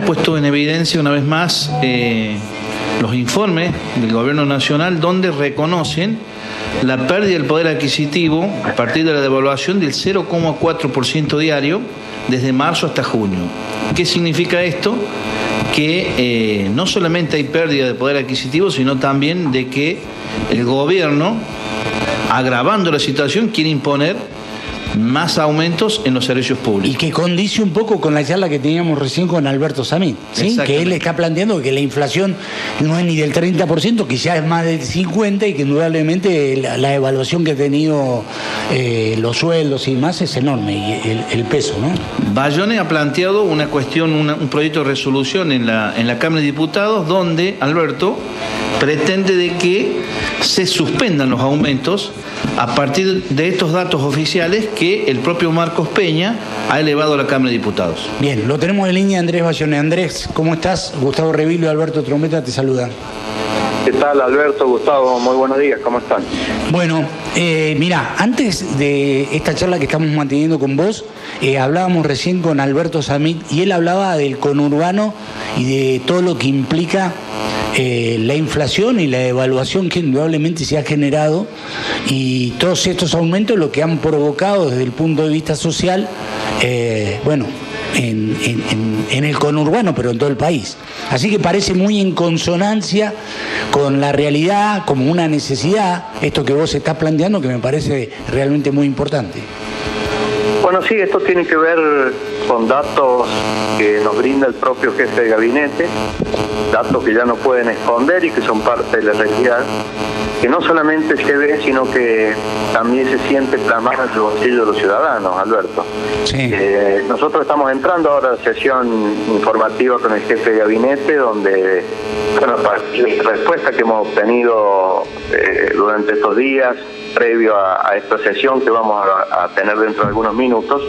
puesto en evidencia una vez más los informes del Gobierno Nacional donde reconocen la pérdida del poder adquisitivo a partir de la devaluación del 0,4% diario desde marzo hasta junio. ¿Qué significa esto? Que no solamente hay pérdida de poder adquisitivo, sino también de que el gobierno, agravando la situación, quiere imponer más aumentos en los servicios públicos. Y que condice un poco con la charla que teníamos recién con Alberto Samit, ¿sí? Que él está planteando que la inflación no es ni del 30%, que ya es más del 50%, y que indudablemente la evaluación que ha tenido los sueldos y demás es enorme, y el peso, ¿no? Bayone ha planteado una cuestión, un proyecto de resolución en la Cámara de Diputados donde Alberto pretende de que se suspendan los aumentos a partir de estos datos oficiales que el propio Marcos Peña ha elevado a la Cámara de Diputados. Bien, lo tenemos en línea Andrés Bayone. Andrés, ¿cómo estás? Gustavo Revillo y Alberto Trombetta te saludan. ¿Qué tal, Alberto, Gustavo? Muy buenos días, ¿cómo están? Bueno, mirá, antes de esta charla que estamos manteniendo con vos, hablábamos recién con Alberto Samit y él hablaba del conurbano y de todo lo que implica la inflación y la devaluación que indudablemente se ha generado, y todos estos aumentos lo que han provocado desde el punto de vista social, bueno, en el conurbano, pero en todo el país. Así que parece muy en consonancia con la realidad, como una necesidad, esto que vos estás planteando, que me parece realmente muy importante. Bueno, sí, esto tiene que ver con datos que nos brinda el propio jefe de gabinete, datos que ya no pueden esconder y que son parte de la realidad, que no solamente se ve, sino que también se siente plasmada en el bolsillo de los ciudadanos, Alberto. Sí. Nosotros estamos entrando ahora a la sesión informativa con el jefe de gabinete, donde, bueno, la respuesta que hemos obtenido durante estos días, previo a esta sesión que vamos a tener dentro de algunos minutos,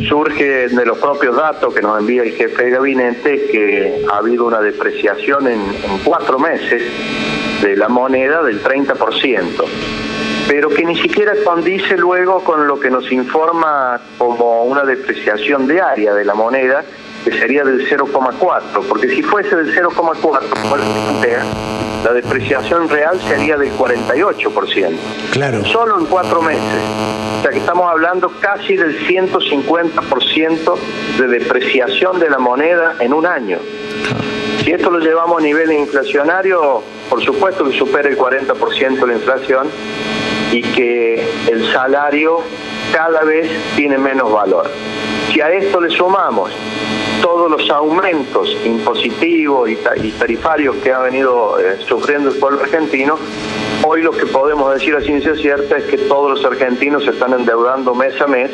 surge de los propios datos que nos envía el jefe de gabinete que ha habido una depreciación en 4 meses de la moneda del 30%, pero que ni siquiera condice luego con lo que nos informa como una depreciación diaria de la moneda, que sería del 0,4, porque si fuese del 0,4, la depreciación real sería del 48%. Claro. Solo en 4 meses. O sea que estamos hablando casi del 150% de depreciación de la moneda en un año. Si esto lo llevamos a nivel inflacionario, por supuesto que supera el 40% la inflación y que el salario cada vez tiene menos valor. Si a esto le sumamos todos los aumentos impositivos y tarifarios que ha venido sufriendo el pueblo argentino, hoy lo que podemos decir a ciencia cierta es que todos los argentinos se están endeudando mes a mes,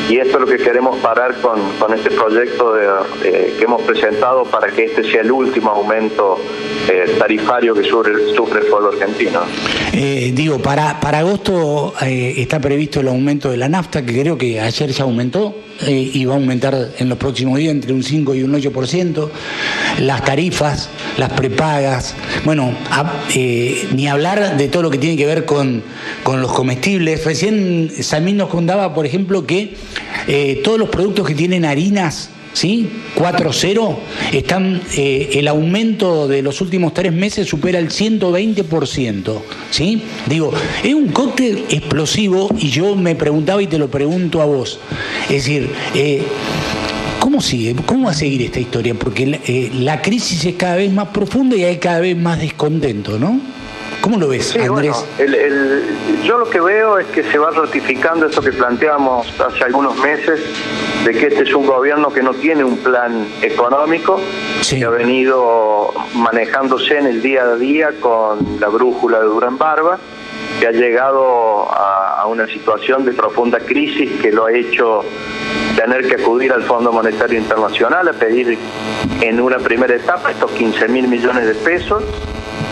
y esto es lo que queremos parar con este proyecto que hemos presentado para que este sea el último aumento tarifario que sufre el pueblo argentino. Digo, para agosto está previsto el aumento de la nafta, que creo que ayer ya aumentó y va a aumentar en los próximos días entre un 5 y un 8%. Las tarifas, las prepagas, bueno, ni hablar de todo lo que tiene que ver con los comestibles. Recién Samir nos contaba, por ejemplo, que todos los productos que tienen harinas, ¿sí? 4.0, están, el aumento de los últimos 3 meses supera el 120%, ¿sí? Digo, es un cóctel explosivo, y yo me preguntaba y te lo pregunto a vos. Es decir, ¿cómo sigue? ¿Cómo va a seguir esta historia? Porque la crisis es cada vez más profunda y hay cada vez más descontento, ¿no? ¿Cómo lo ves, sí, Andrés? Bueno, yo lo que veo es que se va ratificando esto que planteamos hace algunos meses, de que este es un gobierno que no tiene un plan económico, sí, que ha venido manejándose en el día a día con la brújula de Durán Barba, que ha llegado a una situación de profunda crisis que lo ha hecho tener que acudir al Fondo Monetario Internacional a pedir en una primera etapa estos 15.000 millones de pesos,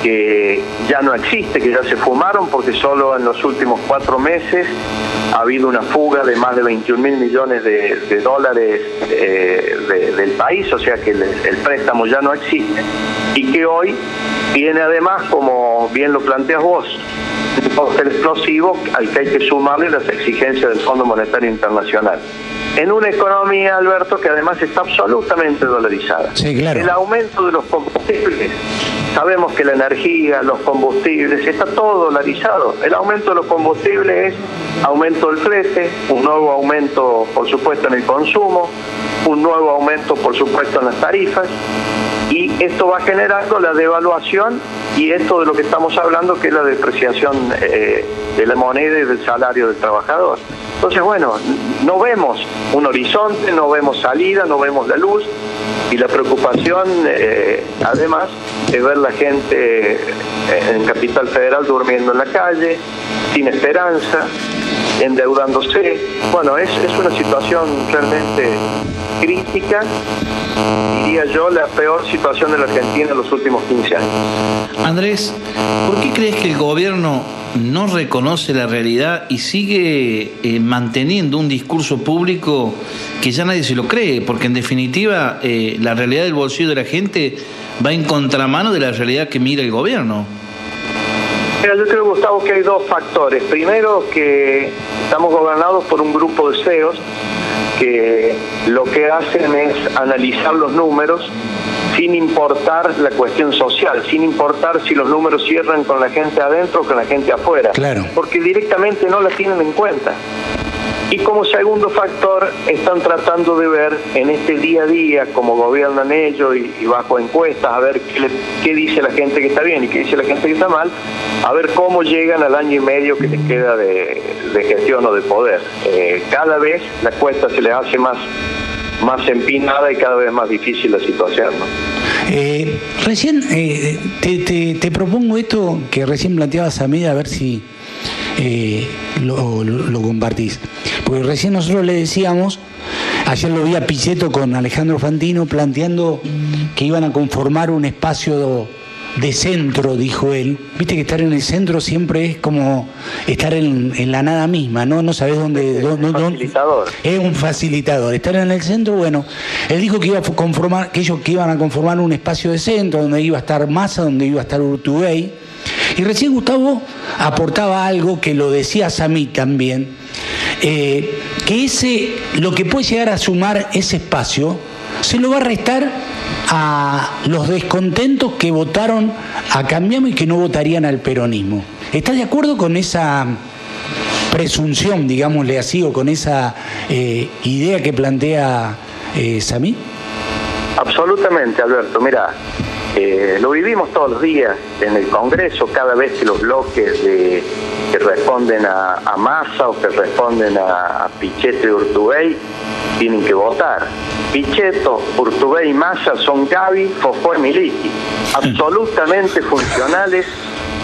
que ya no existe, que ya se fumaron, porque solo en los últimos 4 meses ha habido una fuga de más de 21.000 millones de dólares del país, o sea que el préstamo ya no existe, y que hoy viene además, como bien lo planteas vos, un cóctel explosivo al que hay que sumarle las exigencias del Fondo Monetario Internacional. en una economía, Alberto, que además está absolutamente dolarizada. Sí, claro. El aumento de los combustibles, sabemos que la energía, los combustibles, está todo dolarizado. El aumento de los combustibles es aumento del flete, un nuevo aumento, por supuesto, en el consumo, un nuevo aumento, por supuesto, en las tarifas, y esto va generando la devaluación y esto de lo que estamos hablando, que es la depreciación de la moneda y del salario del trabajador. Entonces, bueno, no vemos un horizonte, no vemos salida, no vemos la luz, y la preocupación, además, es ver la gente en Capital Federal durmiendo en la calle, sin esperanza, endeudándose. Bueno, es una situación realmente crítica, diría yo, la peor situación de la Argentina en los últimos 15 años. Andrés, ¿por qué crees que el gobierno no reconoce la realidad y sigue manteniendo un discurso público que ya nadie se lo cree? Porque en definitiva la realidad del bolsillo de la gente va en contramano de la realidad que mira el gobierno. Mira, yo creo, Gustavo, que hay dos factores. Primero, que estamos gobernados por un grupo de CEOs que lo que hacen es analizar los números sin importar la cuestión social, sin importar si los números cierran con la gente adentro o con la gente afuera, claro, porque directamente no la tienen en cuenta. Y como segundo factor, están tratando de ver en este día a día cómo gobiernan ellos y bajo encuestas, a ver qué dice la gente que está bien y qué dice la gente que está mal, a ver cómo llegan al año y medio que les queda de gestión o de poder. Cada vez la cuesta se les hace más empinada y cada vez más difícil la situación, ¿no? Recién te propongo esto que recién planteabas a mí, a ver si lo compartís. Porque recién nosotros le decíamos, ayer lo vi a Pichetto con Alejandro Fantino planteando que iban a conformar un espacio de centro, dijo él. Viste que estar en el centro siempre es como estar en la nada misma, no sabés dónde. Facilitador. Es un facilitador. Estar en el centro, bueno, él dijo que iban a conformar un espacio de centro donde iba a estar Massa, donde iba a estar Urtubey. Y recién Gustavo aportaba algo que lo decía Sammy también, que lo que puede llegar a sumar ese espacio se lo va a restar a los descontentos que votaron a Cambiemos y que no votarían al peronismo. ¿Estás de acuerdo con esa presunción, digámosle así, o con esa idea que plantea Sammy? Absolutamente, Alberto. Mira, lo vivimos todos los días en el Congreso, cada vez que los bloques que responden a Massa o que responden a Pichetto y Urtubey tienen que votar. Pichetto, Urtubey y Massa son Gavi, Fofó y Miliki, absolutamente funcionales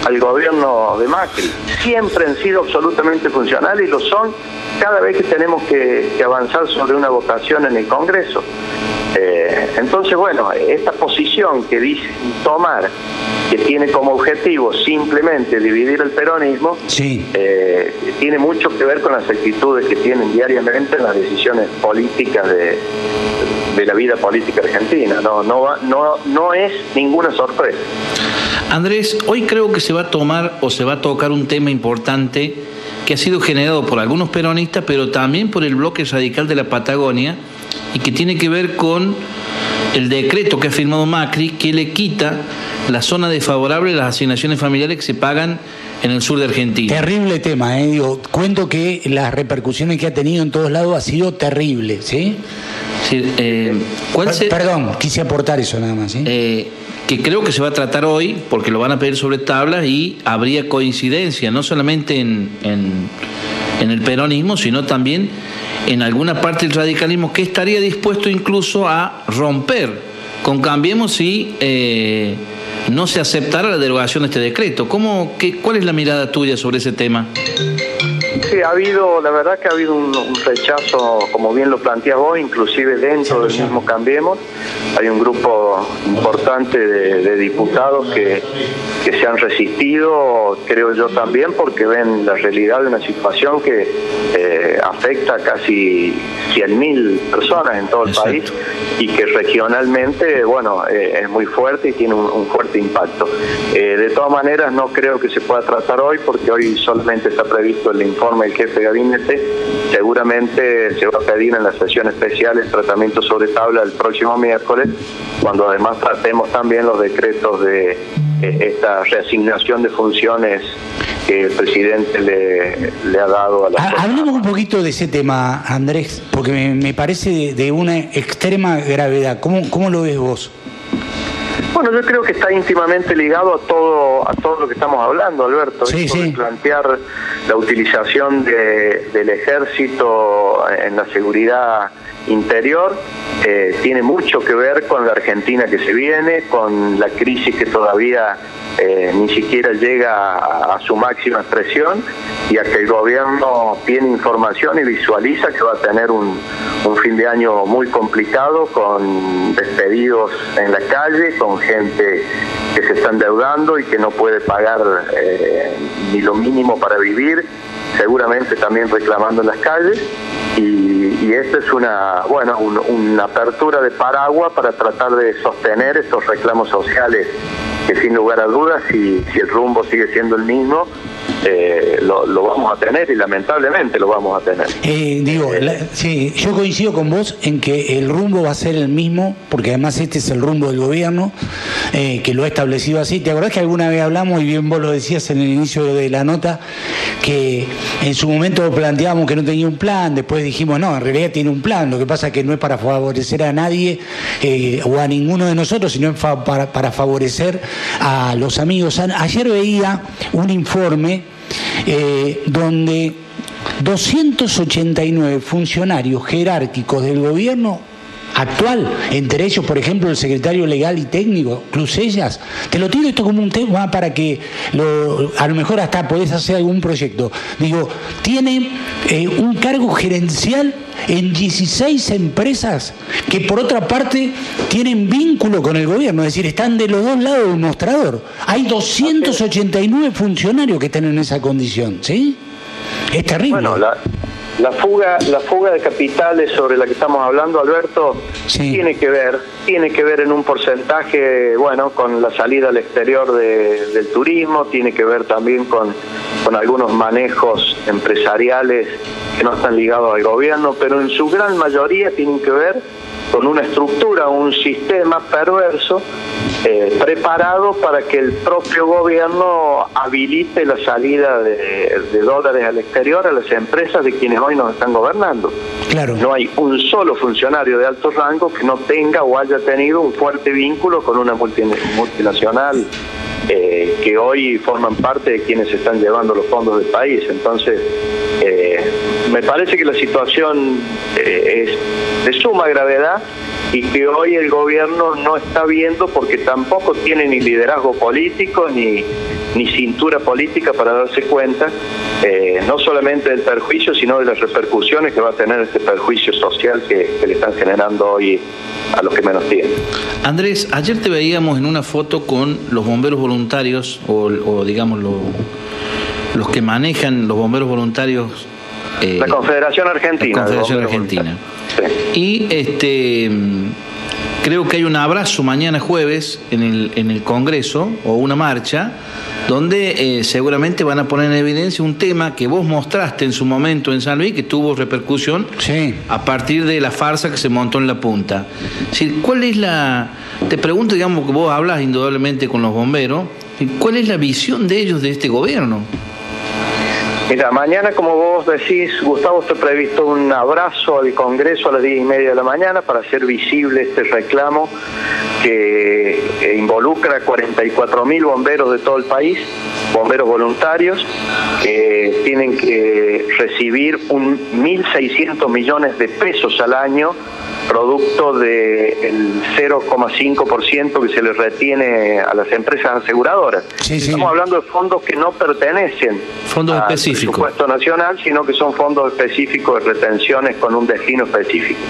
al gobierno de Macri. Siempre han sido absolutamente funcionales y lo son cada vez que tenemos que avanzar sobre una votación en el Congreso. Entonces, bueno, esta posición que dicen tomar, que tiene como objetivo simplemente dividir el peronismo, sí, tiene mucho que ver con las actitudes que tienen diariamente en las decisiones políticas de la vida política argentina. No es ninguna sorpresa. Andrés, hoy creo que se va a tomar o se va a tocar un tema importante que ha sido generado por algunos peronistas, pero también por el bloque radical de la Patagonia, y que tiene que ver con el decreto que ha firmado Macri, que le quita la zona desfavorable de las asignaciones familiares que se pagan en el sur de Argentina. Terrible tema, Digo, cuento que las repercusiones que ha tenido en todos lados ha sido terrible, ¿sí? Sí, Perdón, quise aportar eso nada más, ¿sí? Que creo que se va a tratar hoy, porque lo van a pedir sobre tablas y habría coincidencia, no solamente en el peronismo, sino también en alguna parte del radicalismo que estaría dispuesto incluso a romper con Cambiemos si no se aceptara la derogación de este decreto. ¿Cuál es la mirada tuya sobre ese tema? Sí, la verdad que ha habido un rechazo, como bien lo planteas vos, inclusive dentro del mismo Cambiemos. Hay un grupo importante de diputados que se han resistido, creo yo también, porque ven la realidad de una situación que afecta a casi 100.000 personas en todo el país, y que regionalmente, bueno, es muy fuerte y tiene un fuerte impacto. De todas maneras, no creo que se pueda tratar hoy, porque hoy solamente está previsto el informe del jefe de gabinete. Seguramente se va a pedir en la sesión especial el tratamiento sobre tabla el próximo miércoles, cuando además tratemos también los decretos de esta reasignación de funciones que el presidente le ha dado a la... Hablemos un poquito de ese tema, Andrés, porque me parece de una extrema gravedad. ¿Cómo lo ves vos? Bueno, yo creo que está íntimamente ligado a todo lo que estamos hablando, Alberto. Sí, sí. Plantear la utilización del ejército en la seguridad interior tiene mucho que ver con la Argentina que se viene, con la crisis que todavía ni siquiera llega a su máxima expresión, y a que el gobierno tiene información y visualiza que va a tener un fin de año muy complicado, con despedidos en la calle, con gente que se está endeudando y que no puede pagar ni lo mínimo para vivir, seguramente también reclamando en las calles. Y esta es una apertura de paraguas para tratar de sostener estos reclamos sociales, que sin lugar a dudas, si el rumbo sigue siendo el mismo, lo vamos a tener, y lamentablemente lo vamos a tener. Sí, yo coincido con vos en que el rumbo va a ser el mismo, porque además este es el rumbo del gobierno, que lo ha establecido así. ¿Te acordás que alguna vez hablamos, y bien vos lo decías en el inicio de la nota, que en su momento planteábamos que no tenía un plan, después dijimos, no, en realidad tiene un plan, lo que pasa es que no es para favorecer a nadie o a ninguno de nosotros, sino para favorecer a los amigos? Ayer veía un informe donde 289 funcionarios jerárquicos del gobierno actual, entre ellos, por ejemplo, el secretario legal y técnico, Clusellas, te lo tiro esto como un tema para que a lo mejor hasta podés hacer algún proyecto. Digo, tiene un cargo gerencial en 16 empresas que por otra parte tienen vínculo con el gobierno, es decir, están de los dos lados del mostrador. Hay 289 funcionarios que están en esa condición, ¿sí? Es terrible. Bueno, la fuga de capitales sobre la que estamos hablando, Alberto, sí, tiene que ver en un porcentaje, bueno, con la salida al exterior del turismo, tiene que ver también con algunos manejos empresariales que no están ligados al gobierno, pero en su gran mayoría tienen que ver con una estructura, un sistema perverso preparado para que el propio gobierno habilite la salida de dólares al exterior a las empresas de quienes hoy nos están gobernando. Claro. No hay un solo funcionario de alto rango que no tenga o haya tenido un fuerte vínculo con una multinacional que hoy forman parte de quienes están llevando los fondos del país. Entonces, me parece que la situación es de suma gravedad, y que hoy el gobierno no está viendo, porque tampoco tiene ni liderazgo político ni cintura política para darse cuenta no solamente del perjuicio, sino de las repercusiones que va a tener este perjuicio social que le están generando hoy a los que menos tienen. Andrés, ayer te veíamos en una foto con los bomberos voluntarios, o digamos los que manejan los bomberos voluntarios. La Confederación Argentina. La Confederación Argentina. Sí. Y creo que hay un abrazo mañana jueves en el Congreso, o una marcha, donde seguramente van a poner en evidencia un tema que vos mostraste en su momento en San Luis, que tuvo repercusión, sí, a partir de la farsa que se montó en La Punta. Es decir, ¿cuál es te pregunto, digamos, que vos hablas indudablemente con los bomberos, ¿cuál es la visión de ellos de este gobierno? Mira, mañana, como vos decís, Gustavo, está previsto un abrazo al Congreso a las 10:30 de la mañana para hacer visible este reclamo que involucra a 44.000 bomberos de todo el país, bomberos voluntarios, que tienen que recibir 1.600 millones de pesos al año, producto del 0,5% que se les retiene a las empresas aseguradoras. Sí, estamos hablando de fondos que no pertenecen al presupuesto nacional, sino que son fondos específicos de retenciones con un destino específico.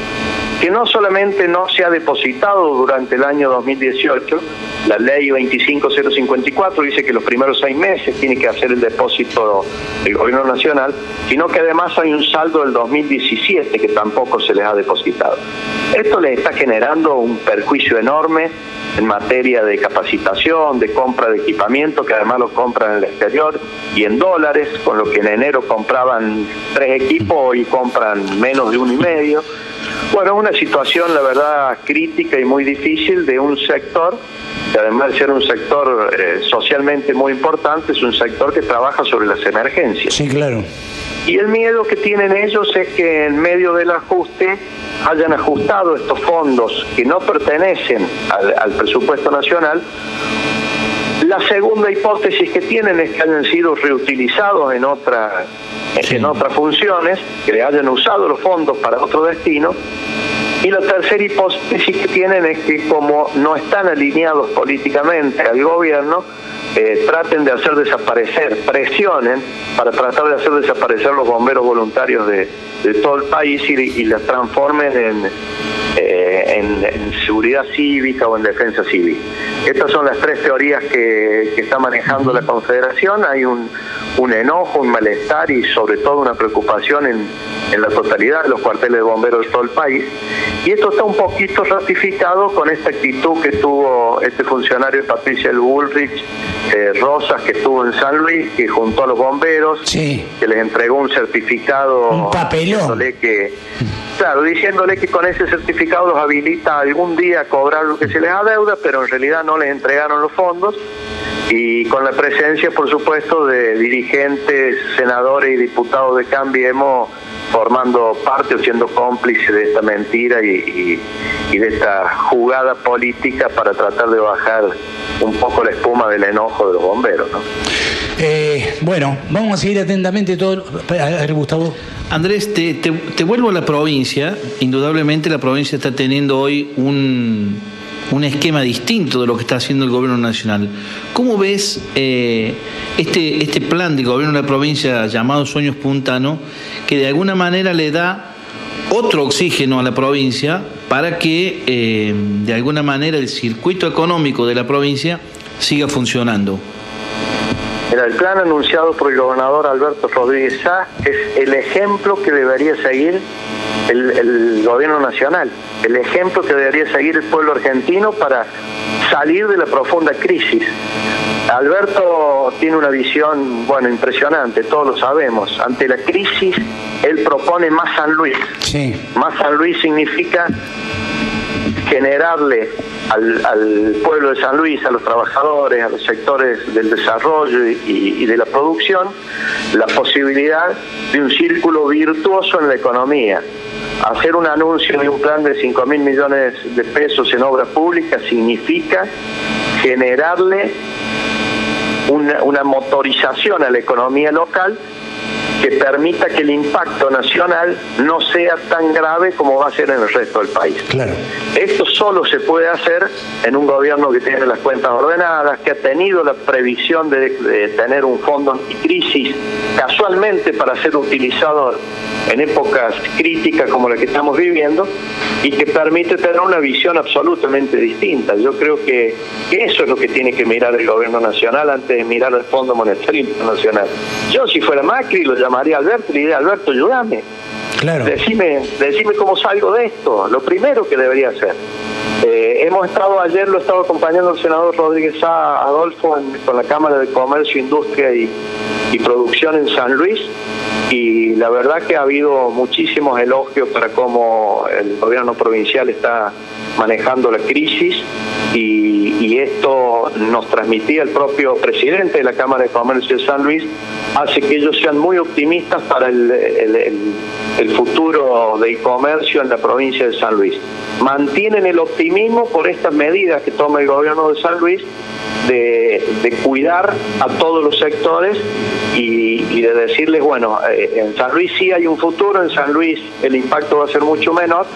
que no solamente no se ha depositado durante el año 2018, la ley 25054 dice que los primeros 6 meses tiene que hacer el depósito del gobierno nacional, sino que además hay un saldo del 2017 que tampoco se les ha depositado. Esto les está generando un perjuicio enorme en materia de capacitación, de compra de equipamiento, que además lo compran en el exterior y en dólares, con lo que en enero compraban 3 equipos y compran menos de 1,5. Bueno, una situación, la verdad, crítica y muy difícil de un sector, que además de ser un sector socialmente muy importante, es un sector que trabaja sobre las emergencias. Sí, claro. Y el miedo que tienen ellos es que en medio del ajuste hayan ajustado estos fondos que no pertenecen al presupuesto nacional. La segunda hipótesis que tienen es que hayan sido reutilizados en otras funciones, que le hayan usado los fondos para otro destino. Y la tercera hipótesis que tienen es que como no están alineados políticamente al gobierno, traten de hacer desaparecer, presionen para tratar de hacer desaparecer los bomberos voluntarios de todo el país y las transformen en seguridad cívica o en defensa civil. Estas son las 3 teorías que está manejando la Confederación. Hay un enojo, un malestar y sobre todo una preocupación en la totalidad de los cuarteles de bomberos de todo el país. Y esto está un poquito ratificado con esta actitud que tuvo este funcionario Patricia Bullrich Rosas, que estuvo en San Luis, que juntó a los bomberos, sí, que les entregó un certificado, un papelón, diciéndole que con ese certificado los habilita algún día a cobrar lo que se les adeuda, pero en realidad no les entregaron los fondos. Y con la presencia, por supuesto, de dirigentes, senadores y diputados de Cambiemos formando parte o siendo cómplices de esta mentira y de esta jugada política para tratar de bajar un poco la espuma del enojo de los bomberos, ¿no? Bueno, vamos a seguir atentamente todo. A ver, Gustavo. Andrés, te vuelvo a la provincia. Indudablemente la provincia está teniendo hoy un esquema distinto de lo que está haciendo el gobierno nacional. ¿Cómo ves este plan del gobierno de la provincia llamado Sueños Puntano, que de alguna manera le da otro oxígeno a la provincia para que de alguna manera el circuito económico de la provincia siga funcionando? Mira, el plan anunciado por el gobernador Alberto Rodríguez Sá es el ejemplo que debería seguir el gobierno nacional, el ejemplo que debería seguir el pueblo argentino para salir de la profunda crisis. Alberto tiene una visión, impresionante, todos lo sabemos. Ante la crisis, él propone más San Luis. Sí. Más San Luis significa generarle al pueblo de San Luis, a los trabajadores, a los sectores del desarrollo y de la producción, la posibilidad de un círculo virtuoso en la economía. Hacer un anuncio de un plan de 5.000 millones de pesos en obras públicas significa generarle una motorización a la economía local que permita que el impacto nacional no sea tan grave como va a ser en el resto del país. Claro. Esto solo se puede hacer en un gobierno que tiene las cuentas ordenadas, que ha tenido la previsión de tener un fondo anticrisis casualmente para ser utilizado en épocas críticas como la que estamos viviendo y que permite tener una visión absolutamente distinta. Yo creo que eso es lo que tiene que mirar el gobierno nacional antes de mirar el Fondo Monetario Internacional. Yo, si fuera Macri, lo llamaría a Alberto y le diría: Alberto, ayúdame. Claro. Decime cómo salgo de esto. Lo primero que debería hacer. Ayer lo estaba acompañando el senador Rodríguez Sá, Adolfo, con la Cámara de Comercio, Industria y Producción en San Luis, y la verdad que ha habido muchísimos elogios para cómo el gobierno provincial está manejando la crisis, y esto nos transmitía el propio presidente de la Cámara de Comercio de San Luis, hace que ellos sean muy optimistas para el futuro del comercio en la provincia de San Luis. Mantienen el optimismo por estas medidas que toma el gobierno de San Luis de cuidar a todos los sectores y de decirles, en San Luis sí hay un futuro, en San Luis el impacto va a ser mucho menor,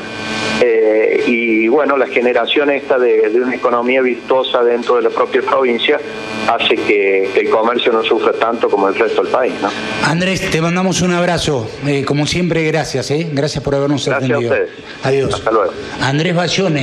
y bueno, la generación esta de una economía virtuosa dentro de la propia provincia hace que el comercio no sufra tanto como el resto del país, ¿no? Andrés, te mandamos un abrazo. Como siempre, gracias. Gracias por habernos atendido. Gracias a ustedes. Adiós. Hasta luego. Andrés Bayone.